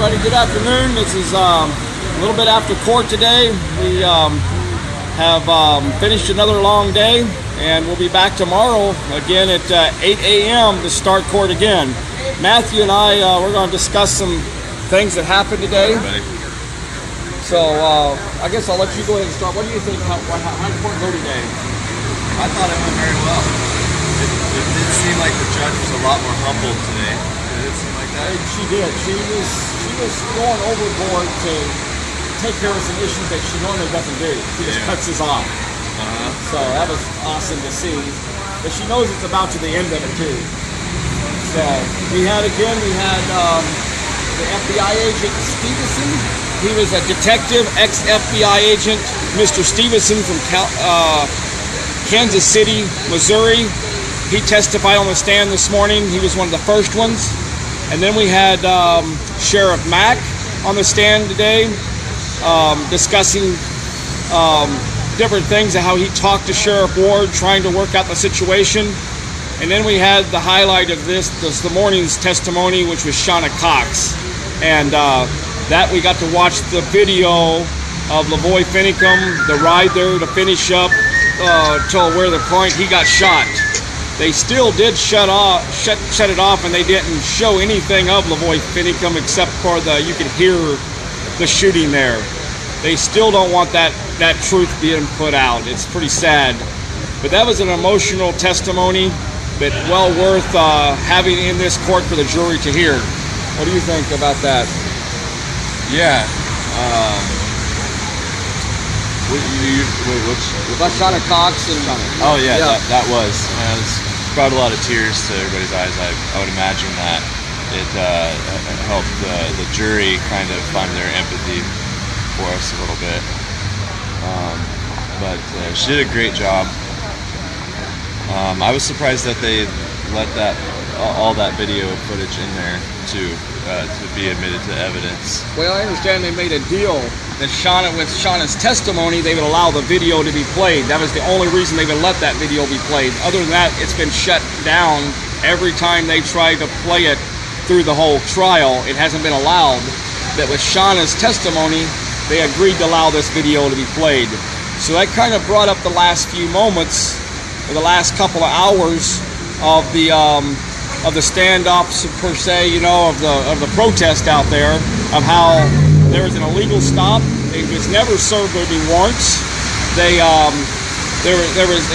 everybody. Good afternoon. This is a little bit after court today. We have finished another long day, and we'll be back tomorrow again at 8 a.m. to start court again. Matthew and I, we're going to discuss some things that happened today. So I guess I'll let you go ahead and start. What do you think? How did court go today? I thought it went very well. It did seem like the judge was a lot more humbled today. Did it seem like that? She did. She was going overboard to take care of some issues that she normally doesn't do. She just cuts us off. So that was awesome to see. But she knows it's about to the end of it too. So we had the FBI agent Stevenson. He was a detective, ex-FBI agent, Mr. Stevenson from Kansas City, Missouri. He testified on the stand this morning. He was one of the first ones. And then we had Sheriff Mack on the stand today, discussing different things of how he talked to Sheriff Ward, trying to work out the situation. And then we had the highlight of this the morning's testimony, which was Shauna Cox. And that we got to watch the video of Lavoy Finicum, the ride there to finish up till where the point he got shot. They still did shut it off, and they didn't show anything of Lavoy Finicum except for you could hear the shooting there. They still don't want that truth being put out. It's pretty sad. But that was an emotional testimony, but well worth having in this court for the jury to hear. What do you think about that? Yeah. About Shauna Cox and Oh yeah. That brought a lot of tears to everybody's eyes. I would imagine that it helped the jury kind of find their empathy for us a little bit. But she did a great job. I was surprised that they let all that video footage in there to be admitted to evidence. Well, I understand they made a deal that with Shauna's testimony, they would allow the video to be played. That was the only reason they would let that video be played. Other than that, it's been shut down every time they tried to play it through the whole trial. It hasn't been allowed. But with Shauna's testimony, they agreed to allow this video to be played. So that kind of brought up the last few moments, or the last couple of hours of the standoffs per se, of the protest out there, of how there was an illegal stop. It was never served with any warrants. It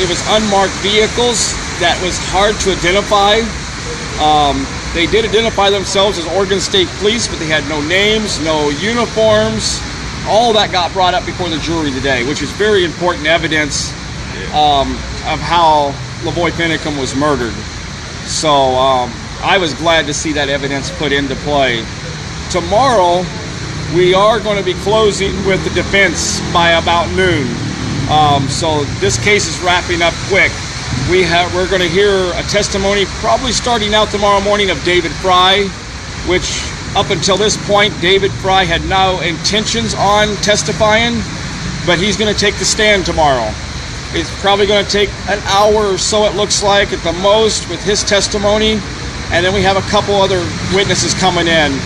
was unmarked vehicles that was hard to identify. They did identify themselves as Oregon State Police, but they had no names, no uniforms. All that got brought up before the jury today, which is very important evidence of how Lavoy Finicum was murdered. So I was glad to see that evidence put into play. Tomorrow, we are going to be closing with the defense by about noon. So this case is wrapping up quick. We're going to hear a testimony probably starting out tomorrow morning of David Fry, which up until this point, David Fry had no intentions on testifying, but he's going to take the stand tomorrow. It's probably going to take an hour or so, it looks like, at the most, with his testimony. And then we have a couple other witnesses coming in.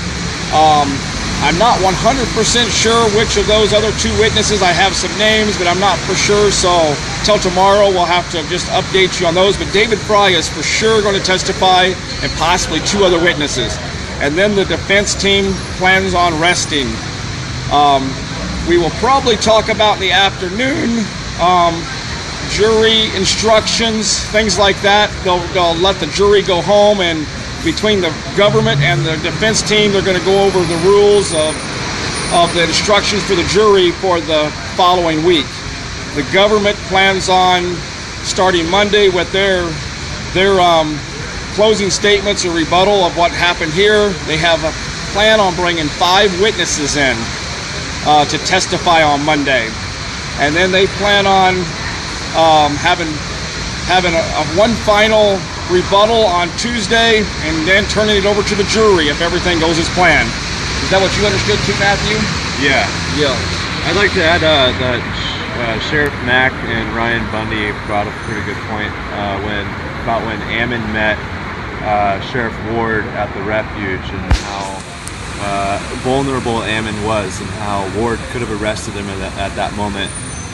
I'm not 100% sure which of those other two witnesses. I have some names, but I'm not for sure. So till tomorrow, we'll have to just update you on those. But David Fry is for sure going to testify, and possibly two other witnesses. And then the defense team plans on resting. We will probably talk about in the afternoon jury instructions, things like that. They'll let the jury go home, and between the government and the defense team, they're going to go over the rules of the instructions for the jury for the following week. The government plans on starting Monday with their closing statements or rebuttal of what happened here. They have a plan on bringing 5 witnesses in to testify on Monday, and then they plan on having one final rebuttal on Tuesday, and then turning it over to the jury if everything goes as planned. Is that what you understood too, Matthew? Yeah. Yeah. I'd like to add that Sheriff Mack and Ryan Bundy brought up a pretty good point when Ammon met Sheriff Ward at the refuge, and how vulnerable Ammon was and how Ward could have arrested him at that moment,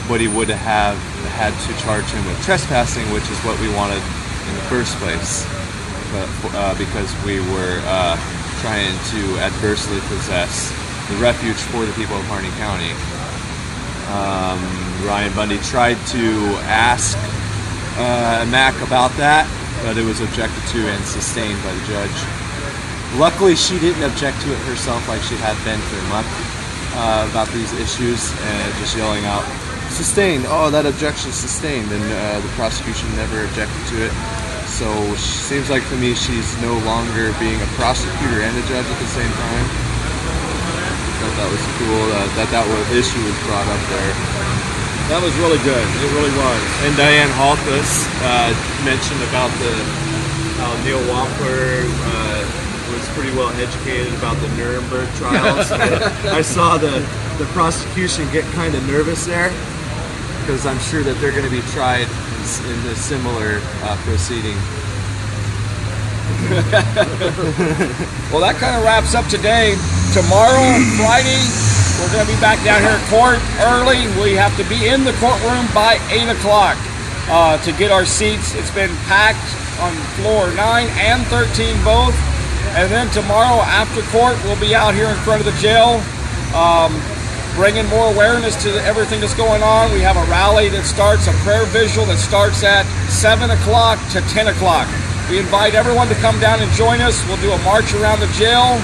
but he would have had to charge him with trespassing, which is what we wanted in the first place, but because we were trying to adversely possess the refuge for the people of Harney County. Ryan Bundy tried to ask Mac about that, but it was objected to and sustained by the judge. Luckily, she didn't object to it herself like she had been for a month about these issues, and just yelling out, "Sustained! Oh, that objection is sustained," and the prosecution never objected to it. So seems like to me she's no longer being a prosecutor and a judge at the same time. That was cool. That issue was brought up there. That was really good. It really was. And Diane Halkus mentioned about how Neil Wampler was pretty well educated about the Nuremberg trials. I saw the prosecution get kind of nervous there, because I'm sure that they're going to be tried in a similar proceeding. Well, that kind of wraps up today. Tomorrow, Friday, we're going to be back down here at court early. We have to be in the courtroom by 8 o'clock to get our seats. It's been packed on floor 9 and 13 both. And then tomorrow after court, we'll be out here in front of the jail, bringing more awareness to everything that's going on. We have a rally that starts, a prayer visual that starts at 7 o'clock to 10 o'clock. We invite everyone to come down and join us. We'll do a march around the jail.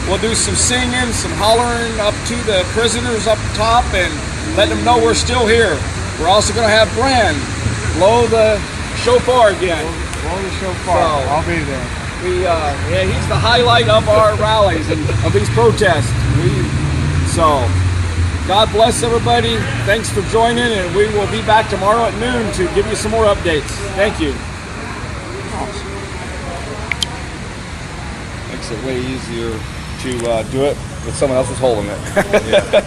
We'll do some singing, some hollering up to the prisoners up top and let them know we're still here. We're also going to have Brand blow the shofar again. Blow the shofar. So, I'll be there. Yeah, he's the highlight of our rallies and of these protests. So, God bless everybody. Thanks for joining, and we will be back tomorrow at noon to give you some more updates. Thank you. Makes it way easier to do it with someone else who's holding it. Yeah.